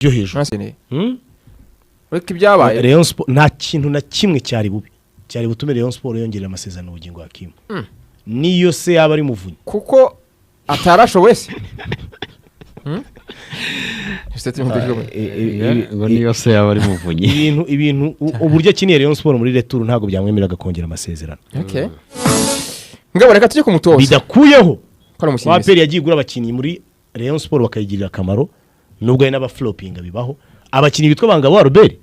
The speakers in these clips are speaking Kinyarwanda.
byo hejuru ureke ibyabaye Rayon Sport nta kintu na kimwe cyari bubi cyari butume Rayon Sport yongerera amasezerano ubugingo Hakim niyo se yaba ari muvunyi kuko atarashoboye se niyo se yaba ari muvunyi ibintu uburyo akiniye Rayon Sport muri retour ntago byamwemerera kongera amasezerano ngabo reka tujye kumutoza bidakuyeho kwa peri yagiye igura abakinnyi muri Rayon Sport bakayigirira akamaro nubwo ari n'aba flopping bibaho abakinnyi bitwa bangabo Robert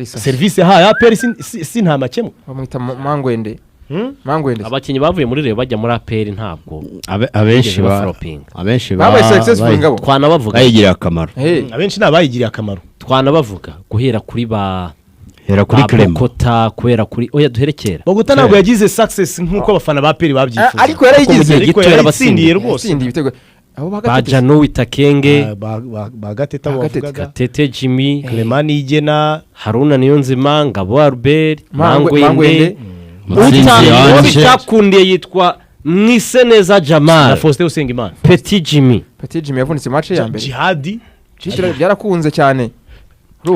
service ha ya peri si nta makemwe bamwita Mangwende abakinnyi bavuye muri Rayon bajya muri APR ntabwo abenshi babaye successful ngabo twanabavuga bayigirira akamaro abenshi nabayigiriye akamaro twanabavuga guhera kuri Clement kubera kuri oya duherekera Bogota ntabwo yagize success nkuko abafana ba peri babyifuza ariko yarayigize ariko yaratsindiye rwose ibitego ba Jano Witakenge ba Gateta bavugaga Tete Jimmy Clement Igena Haruna Niyonzima Ngabo Albert Mangwende utakundiye yitwa Mwiseneza Jamal na Faustin Usengimana Petit Jimmy yavunitse match ya mbere Jihadi byarakunze cyane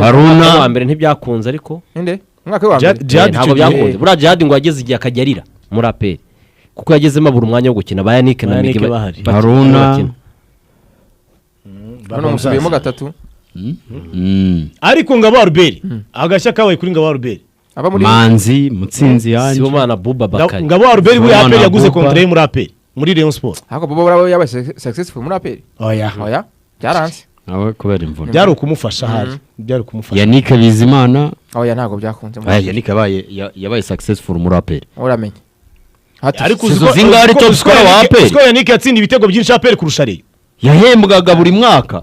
Haruna wa mbere ntibyakunze ariko inde umwaka wa mbere ntabwo byakunze bura Jihadi ngo yageze igihe akagerira muri APR kuko yagezemo abura umwanya wo gukina ba Yannick na Migi Haruna bano musubiyemo gatatu ariko Ngabo Albert agashya kabaye kuri Ngabo Albert aba muri Manzi Mutsinzi yanje Sibomana Buba Bakari Ngabo Albert we APR yaguze contrat muri APR muri Rayon Sport hako Buba bravo yabaye successful muri APR oya byaranze nawe kubera imvune byari ukumufasha hari byari ukumufasha Yannick Bizimana oya ntago byakunze Yannick yabaye successful muri APR uramenye ariko zingari top scorer wa APR Siko Yannick yatsinda ibitego byinshi APR kurusha Rayon yahembwaga buri mwaka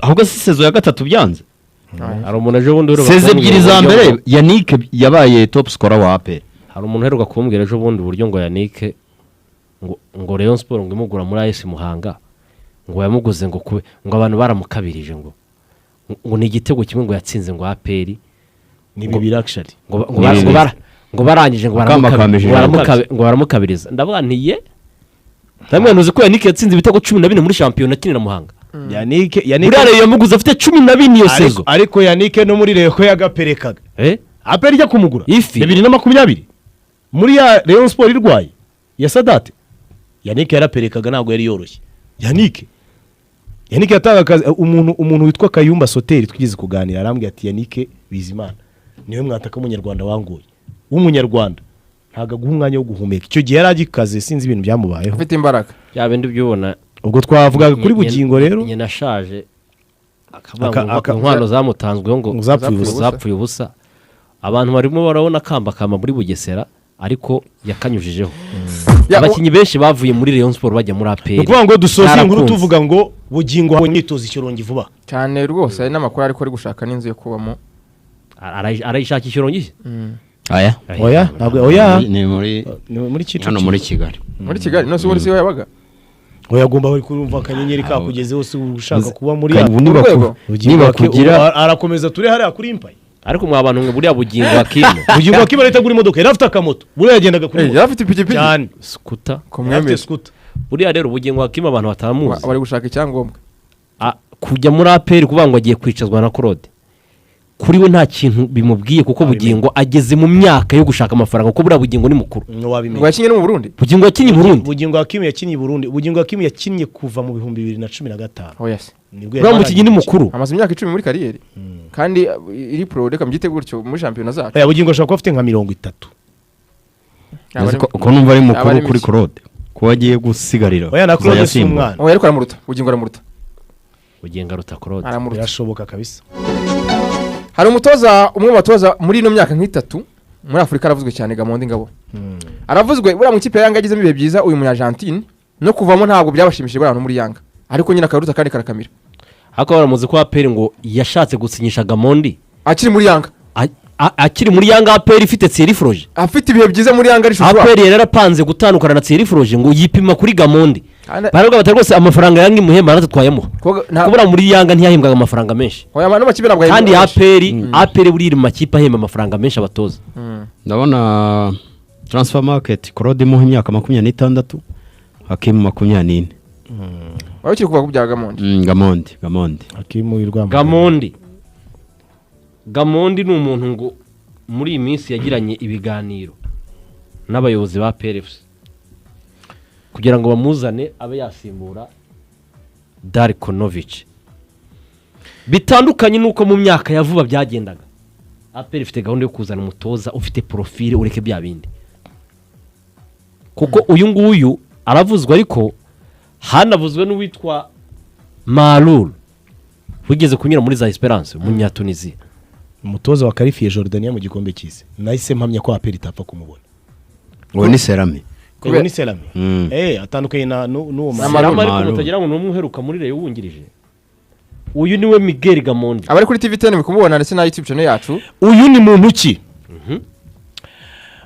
ahubwo si sezo ya gatatu byanze hari umuntu ejo bundi sezo ebyiri za mbere Yannick yabaye top scorer wa APR hari umuntu heruka kumbwira ejo bundi buryo ngo Yannick ngo Rayon Sport ngo imugura muri AS Muhanga ngo yamuguze ngo abantu baramukabirije ngo ni igitego kimwe ngo yatsinze ngo APR ni bibiraction ngo barangije ngo baramukabiriza ndavuga ntiye namwe nuzi ko Yannick yatsinze ibitego 14 muri champion akinira Muhanga Yannick yamuguze afite 12 iyo sezo ariko Yannick no muri Rayon ko yagaperekaga APR ijya kumugura 2020 muri ya Rayon Sport irwaye ya Sadate Yannick yaraperekaga ntago yari yoroshye Yannick yatanga umuntu witwa Kayumba Soteri twigize kuganira arambwiye ati Yannick Bizimana niwe mwataka umunyarwanda wanguye w'umunyarwanda ntago guha umwanya wo guhumeka icyo gihe yaragikaze sinzi ibintu byamubayeho afite imbaraga byabindi byubona ubwo twavugaga kuri bugingo rero nyine nashaje akabanga inkwano zamutanzweho ngo zapfuye ubusa abantu barimo barabona kamba muri Bugesera ariko yakanyujijeho abakinyi benshi bavuye muri Rayon Sport bajya muri APR kuvuga ngo dusoze inkuru tuvuga ngo bugingo hawe imyitozo ikirongi vuba cyane rwose ari n'amakuru ariko ari gushaka n'inzu yo kubamo arayishaka ikirongi oya ntabwo oya ni muri Kigali no se wese yabaga oya gomba bari kurumva kanyenyeri kakugezeho se ushaka kuba muri niba kugira arakomeza turi hari akuri impaye ariko mwa bantu buriya bugingo Hakim leta guri imodoka yarafite akamoto buriya yagendaga kuri yarafite ipikipiki cyane scooter komwembe scooter buriya rero bugingo Hakim abantu batamuzi bari gushaka icyangombwa kujya muri APR kuvuga ngo agiye kwicazwa na Claude kuri we nta kintu bimubwiye kuko bugingo ageze mu myaka yo gushaka amafaranga kuko buriya bugingo ni mukuru wakinye no mu Burundi bugingo yakinye Burundi bugingo Hakim yakinye Burundi bugingo Hakim yakinye kuva mu 2015 yes nibwo bugingo ni mukuru amaze imyaka 10 muri kariyeri kandi iri pro reka mbyite gutyo muri championnat zacu bugingo ashaka afite nka 30 ko numva ari mukuru kuri Claude ko agiye gusigarira oya na Claude si umwana oya ariko aramuruta bugingo aramuruta bugingo aruta Claude birashoboka kabisa hari umutoza umwe batoza muri ino myaka nk'itatu muri Afrika aravuzwe cyane Gamondi Ngabo aravuzwe buriya mu kipe Yanga agizemo ibihe byiza uyu mu Argentine no kuvamo ntabwo byabashimishije bari muri Yanga ariko nyina akaruta kandi karakamira hako baramuzi ko APR ngo yashatse gusinyisha Gamondi akiri muri Yanga APR ifite Thierry Froge afite ibihe byiza muri Yanga arishobora APR yarapanze gutandukana na Thierry Froge ngo yipima kuri Gamondi baravuga bati rwose amafaranga Yanga imuhemba natatwayemo kubura muri Yanga ntiyahembwaga amafaranga menshi oya abantu bakibe nabwo kandi APR buri mu makipe ahemba amafaranga menshi abatoza ndabona transfer market Claude mu myaka 26 Hakim 24 wari ukiri kuva ku bya Gamondi. Gamondi akimurirwa Gamondi ni umuntu ngo muri iyi minsi yagiranye ibiganiro n'abayobozi ba PRFC kugira ngo bamuzane abe yasimbura Darko Novic. Bitandukanye nuko mu myaka ya vuba byagendaga. APR ifite gahunda yo kuzana umutoza ufite profile ureke bya bindi. Kuko uyu nguyu aravuzwe ariko hanavuzwe n'uwitwa Malul wigeze kunyura muri za Esperance mu Tunisia. umutoza wa Karifiye Jordania mu gikombe cy'isi nahise mpamya ko APR itapfa kumubona. uwo ni Serame ni Selami atandukanye n'uwo Selami ariko mutagira ngo n'umwe uheruka muri Rayon wungirije. Uyu niwe Miguel Gamondi abari kuri TV10 mukumubona ndetse na YouTube channel yacu. Uyu ni muntu ki?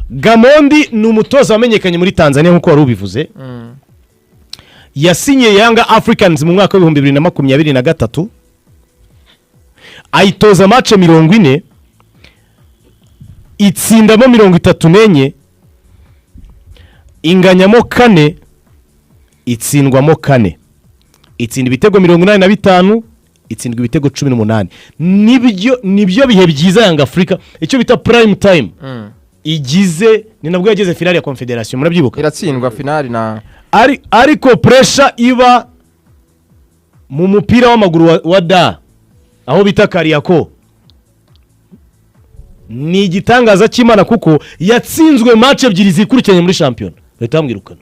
Gamondi ni umutoza wamenyekanye muri Tanzania nkuko wari ubivuze. Yasinye Young Africans mu mwaka wa 2023 ayitoza match 40 itsindamo 34 inganyamo 4 itsindwamo 4 itsinda ibitego 85 itsindwa ibitego 18 nibyo bihe byiza Young Africa icyo bita prime time igize ni nabwo yageze finale ya Confederation murabyibuka iratsindwa finale na ariko pressure iba mu mupira w'amaguru wa da aho bita Kariako ni igitangaza cy'Imana kuko yatsinzwe match ebyiri zikurikiranye muri champion leta bamwirukana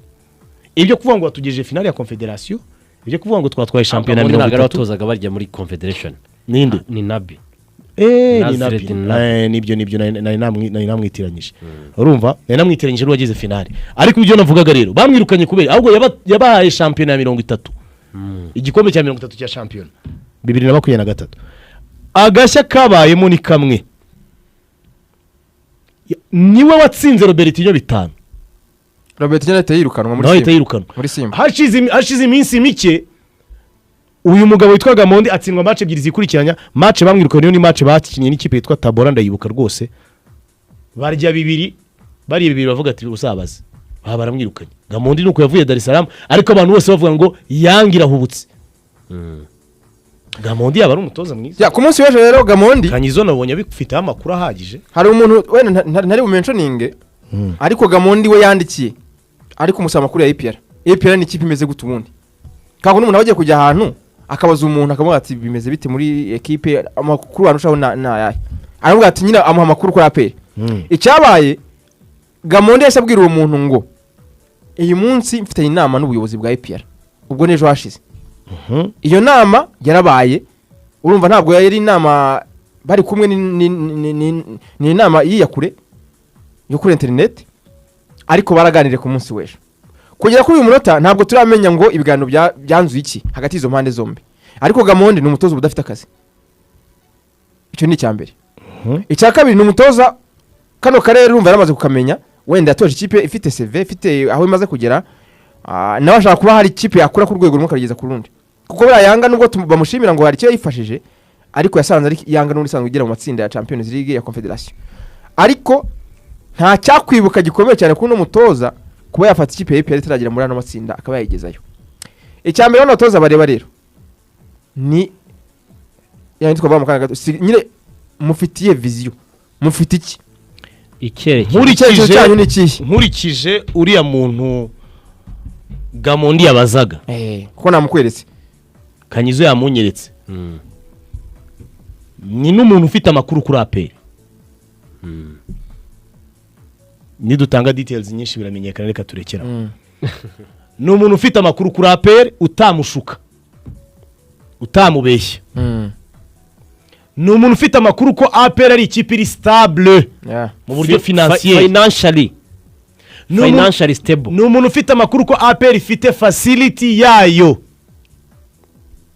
ibyo kuvuga ngo watugejeje finale ya Confederation ibyo kuvuga ngo twatwaye champion na 30 batozaga barya muri Confederation ninde ni Nabi ni Nabi nibyo nari namwitiranyije urumva nari namwitiranyije rwageze finale ariko ibyo navugaga rero bamwirukanye kubera ahubwo yabahaye champion ya 30 igikombe cya 30 cya champion 2023 agashya kabayemo ni kamwe niwe watsinze Robertinho 5 Robertinho yayirukanwa muri Simba hashize iminsi mike uyu mugabo witwa Gamondi atsindwa match ebyiri zikurikiranya match bamwirukanye ni match bakinnye n'ikipe yitwa Tabora ndayibuka rwose barya bibiri bavuga ati usabaze baramwirukanye Gamondi nuko yavuye Dar es Salaam ariko abantu bose bavuga ngo yangira hubutse Gamondi yaba ari umutoza mwiza ya ku munsi w'ejo rero Gamondi Kanyizo nabonye bifite amakuru ahagije hari umuntu wenda ntari bumentioning ariko Gamondi we yandikiye ariko umusaba makuru ya APR ni ikipe imeze gute ubundi kako n'umuntu abagiye kujya ahantu akabaza umuntu akamuha ati bimeze bite muri equipe amakuru arushaho na aravuga ati nyina amuha amakuru kuri APR icyabaye Gamondi yasabwira uwo muntu ngo iyi munsi mfite inama n'ubuyobozi bwa APR ubwo nejo hashize iyo nama yarabaye urumva ntabwo yari inama bari kumwe ni inama yiyakure yo kuri internet ariko baraganire ku munsi w'ejo kugera kuri uyu munota ntabwo turamenya ngo ibiganiro byanzuye iki hagati y'izo mpande zombi ariko Gamondi ni umutoza udafite akazi icyo ni icyambere icya kabiri ni umutoza kano karere urumva yaramaze kukamenya wenda yatoje ikipe ifite CV ifite aho imaze kugera nawe ashaka kuba hari ikipe yakura ku rwego rumwe akageza ku rundi kuko buriya Yanga nubwo bamushimira ngo hari icyo yifashije ariko yasanze ari Yanga n'uri isanzwe igira mu matsinda ya Champions League ya Confederation ariko nta cyakwibuka gikomeye cyane kuno mutoza kuba yafata ikipe y'APR itaragira muri ano matsinda akaba yayigezayo icyambere n'abatoza bareba rero ni yani twaba mukanga gato nyine mufitiye vision mufite iki nkurikije uriya muntu Gamondi yabazaga kuko namukweretse Kanyizo yamunyeretse ni n'umuntu ufite amakuru kuri APR nidutanga details nyinshi biramenyekana reka turekera ni umuntu ufite amakuru kuri APR utamushuka utamubeshya ni umuntu ufite amakuru ko APR ari ikipe iri stable mu buryo financially stable ni umuntu ufite amakuru ko APR ifite facility yayo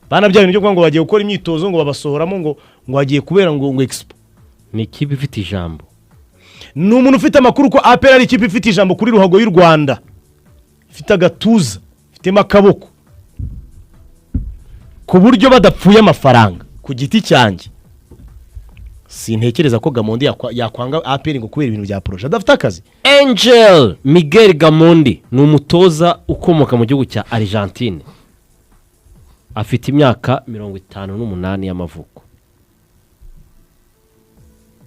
bana bya bintu byo ngo bagiye gukora imyitozo ngo babasohoramo ngo bagiye kubera ngo expo ni ikipe ifite ijambo ni umuntu ufite amakuru ko APR ari ikipe ifite ijambo kuri ruhago y'u Rwanda ifite agatuza ifite akaboko ku buryo badapfuye amafaranga ku giti cyanjye sintekereza ko Gamondi yakwanga APR ngo kubera ibintu bya projet adafite akazi. Miguel Gamondi ni umutoza ukomoka mu gihugu cya Argentine afite imyaka 58 y'amavuko,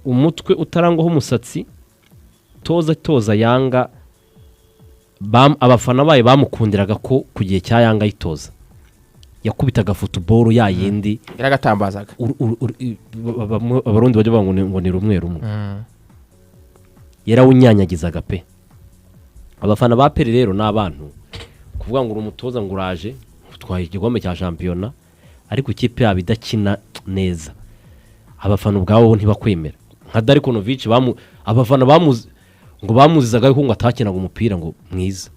umutwe utarangwaho umusatsi, toza Yanga, abafana bayo bamukundiraga ko ku gihe cya Yanga yitoza yakubitaga football ya yindi yaragatambazaga abarundi bajya bavuga ngo ni rumwe yarawunyanyagizaga pe. Abafana ba Peri rero n'abantu kuvuga ngo umutoza ngo uraje utwaye igikombe cya shampiyona ariko ikipe yabo idakina neza, abafana ubwabo ntibakwemera. Nka Darikonovic abafana bamuzizaga ko ngo atakinaga umupira ngo mwiza.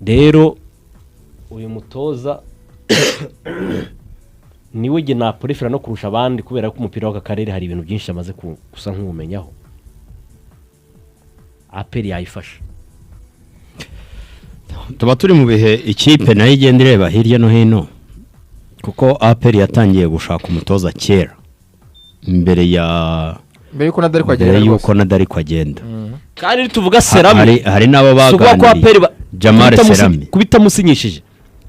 Rero uyu mutoza niwe ge na prefera no kurusha abandi kubera ko umupira w'aka karere hari ibintu byinshi amaze gusa nk'ubumenyaho. Aperi yayifasha. Tuba turi mu bihe ikipe nayo igenda ireba hirya no hino kuko Aperi yatangiye gushaka umutoza kera mbere yuko nadari kwagenda. Kandi tuvuga Serami hari nabo baganiriye Jamal Serami kubitamusinyishije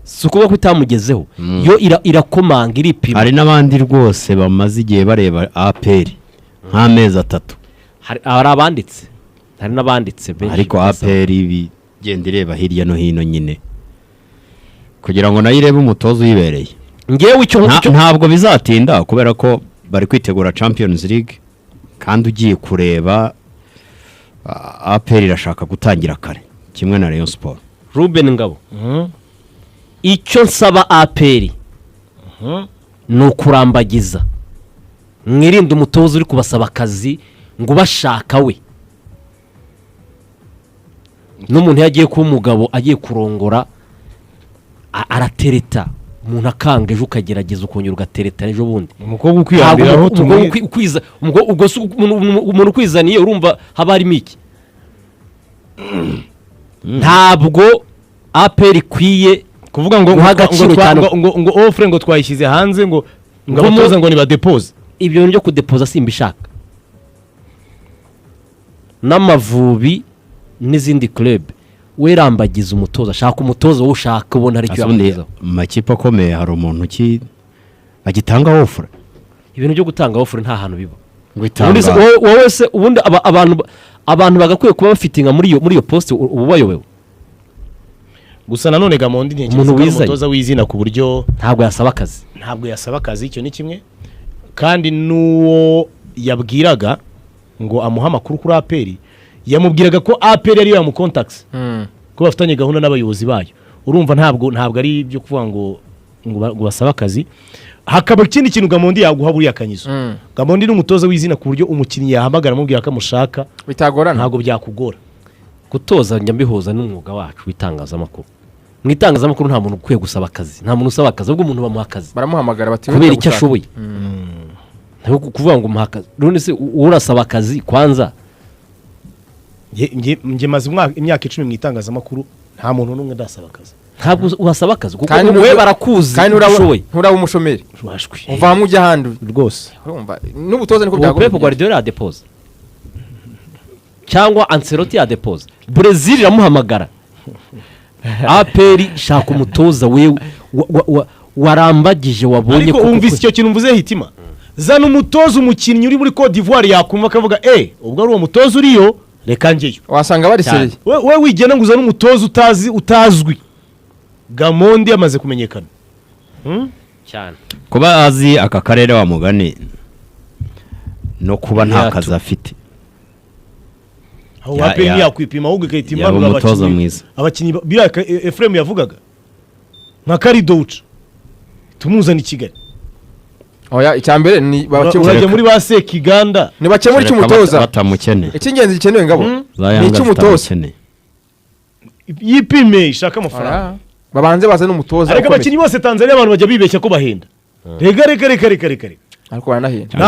sukuba kwitamugezeho yo irakomanga iripima. Hari nabandi rwose bamaze igihe bareba Aperi nk'amezi 3. Hari abanditse, hari nabanditse benshi, ariko Aperi bigenda ireba hirya no hino nyine kugira ngo nayo irebe umutozo uyibereye. Ngewe icyo ntabwo bizatinda kubera ko bari kwitegura Champions League kandi ugiye kureba Aperi irashaka gutangira kare kimwe na Rayon Sport. Ruben Ngabo icyo nsaba Aperi ni ukurambagiza, mwirinde umutozo uri kubasaba akazi ngo bashaka we n'umuntu yagiye kuba umugabo agiye kurongora aratereta umuntu akanga ejo ukagerageza ukongera ugatereta ejo bundi umukobwa ukwiyambiraho umuntu ukwizaniye urumva haba harimo iki. Ntabwo Aperi ikwiye kuvuga ngo ofre ngo twayishyize hanze ngo abatoza ngo nibadepoze. Ibyo bintu byo kudepoza simbishaka. N'Amavubi n'izindi club werambagiza umutoza, shaka umutoza wo ushaka ubona ari cyo yamugezaho. Makipe akomeye hari umuntu bagitanga ofre. Ibintu byo gutanga ofre nta hantu biba. Wowe se ubundi abantu bagakwiye kuba bafitinga muri iyo poste ubu bayobewe. Gusa nanone Gamondi ni umutoza w'izina ku buryo ntabwo yasaba akazi icyo ni kimwe, kandi nuwo yabwiraga ngo amuha amakuru kuri Aperi yamubwiraga ko Aperi ari yamu contacts ko bafitanye gahunda n'abayobozi bayo. Urumva ntabwo ari ibyo kuvuga ngo basaba akazi. Hakaba ikindi kintu Gamondi yaguha buri yakanyizo. Gamondi n'umutoza w'izina ku buryo umukinnyi yahamagara amubwira ko amushaka bitagorana, ntabwo byakugora. Gutoza nyambihoza n'umwuga wacu w'itangazamakuru. Mu itangazamakuru nta muntu ukwiye gusaba akazi, nta muntu usaba akazi, ubwo umuntu bamuha akazi baramuhamagara bati kubera icyo ashoboye. Ntabwo kuvuga ngo muha akazi. None se urasaba akazi kwanza. Nge maze imyaka 10 mu itangazamakuru nta muntu n'umwe ndasaba akazi. Ntabwo uhasaba akazi kuko we barakuzi kandi nturaba umushomeri uva mu jahandi rwose. Urumva n'ubutoza niko byagomba. Pep Guardiola yadepoza cyangwa Ancelotti yadepoza, Brazil iramuhamagara. Aperi shaka umutoza we warambagije wabonye ko umvise icyo kintu mvuze hitima. Zana umutoza umukinnyi uri muri Cote d'Ivoire yakumva akavuga ubwo ari uwo mutoza uriyo reka ngeyo. Wasanga bari seriye. We wigena ngo uzana umutoza utazwi. Gamondi amaze kumenyekana cyane kuba azi aka karere wa mugani no kuba nta kazi afite. Aho Aperi yakwipima ahubwo ikayitima abakinnyi biraka Ephraim yavugaga nka Karidouch tumuzana i Kigali. Oya icyambere ni babakemurije muri base Kiganda ni bakemura cy'umutoza batamukene. Icyingenzi gikenewe Ngabo ni cy'umutoza yipime ishaka amafaranga babanze bazana umutoza. Ariko abakinnyi bose Tanzania abantu bajya bibeshya ko bahenda. Reka ariko banahenda.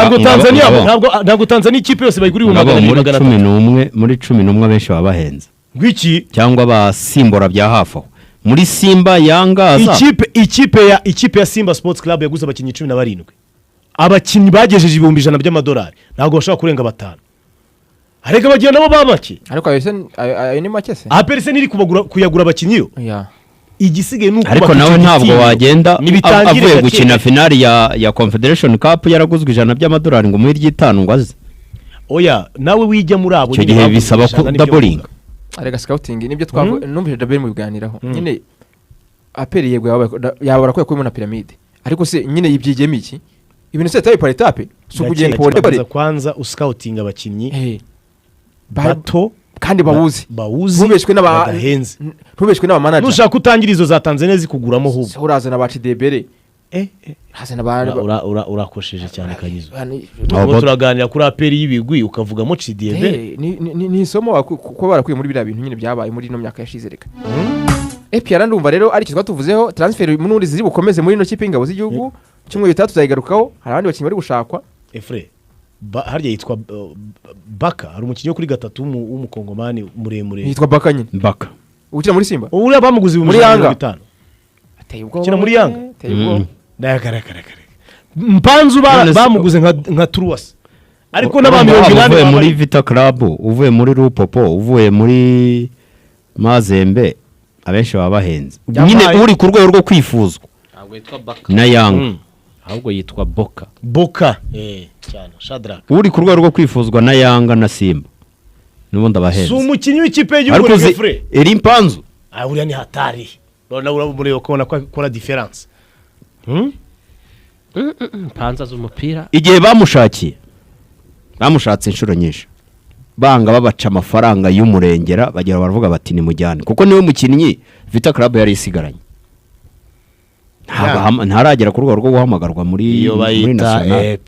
Ntabwo Tanzania ikipe yose bayiguriye muri 11 benshi babahenze. Ngwiki cyangwa basimbora bya hafi aho. Muri Simba Yangaza ikipe ya Simba Sports Club yaguze abakinnyi 17. Abakinnyi bagejeje $100 by'amadolari ntabwo bashaka kurenga 5. Ariko bagiye nabo babaki. Ariko ayo ni make se. Aperi se niri kuyagura abakinnyi yo. Yeah. igisigaye ni ariko nawe ntabwo wagenda avuye gukina finali ya Confederation Cup yaraguzwe $100 ngo muri ry'itanu ngo aze oya nawe wijya muri abo icyo gihe bisaba ko doubling arega scouting nibyo twavuga numvise Dabel mu biganiraho nyine aperi yego yabara ko yakuyemo na pyramide ariko se nyine yibyigemo iki ibintu se tape par etape so kugenda pole bare kwanza uscouting abakinnyi bato kandi bawuzi ntubeshwe n'aba manager nushaka utangira izo za Tanzania zikuguramo hubwo uraza na baci debere hazana ba urakosheje cyane kanyizo ubu turaganira kuri aperi y'ibigwi ukavugamo Chidebe ni isomo kuko barakuye muri biriya bintu nyine byabaye muri no myaka yashize reka EPR ndumva rero ari kitwa tuvuzeho transfer munundi ziri bukomeze muri no kipe y'ingabo z'igihugu kimwe bitatu tuzayigarukaho hari abandi bakinyi bari gushakwa Efre harya yitwa Baka hari umukinyi kuri gatatu w'umukongomani muremure yitwa Baka nyine Baka ukina muri Simba uriya bamuguze muri Yanga 5 ateye ubwo ukina muri Yanga ndayakarakara mpanzu bamuguze nka Truas ariko n'abami 80 uvuye muri Vita Club uvuye muri Rupopo uvuye muri Mazembe abenshi baba bahenze nyine uri ku rwego rwo kwifuzwa ntabwo yitwa Baka na Yanga ahubwo yitwa Boka cyane Shadrack uri ku rwego rwo kwifuzwa na Yanga na Simba nubundi abahenze si umukinyi w'ikipe y'igihugu Refre eri mpanzu uriya ni hatari none urabona ko akora difference mpanza z'umupira igihe bamushatse inshuro nyinshi banga babaca amafaranga y'umurengera bagira baravuga bati ni mujyane kuko niwe mukinnyi Vita Club yari isigaranye ntaragera ku rwego rwo guhamagarwa muri national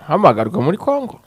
hamagarwa muri Kongo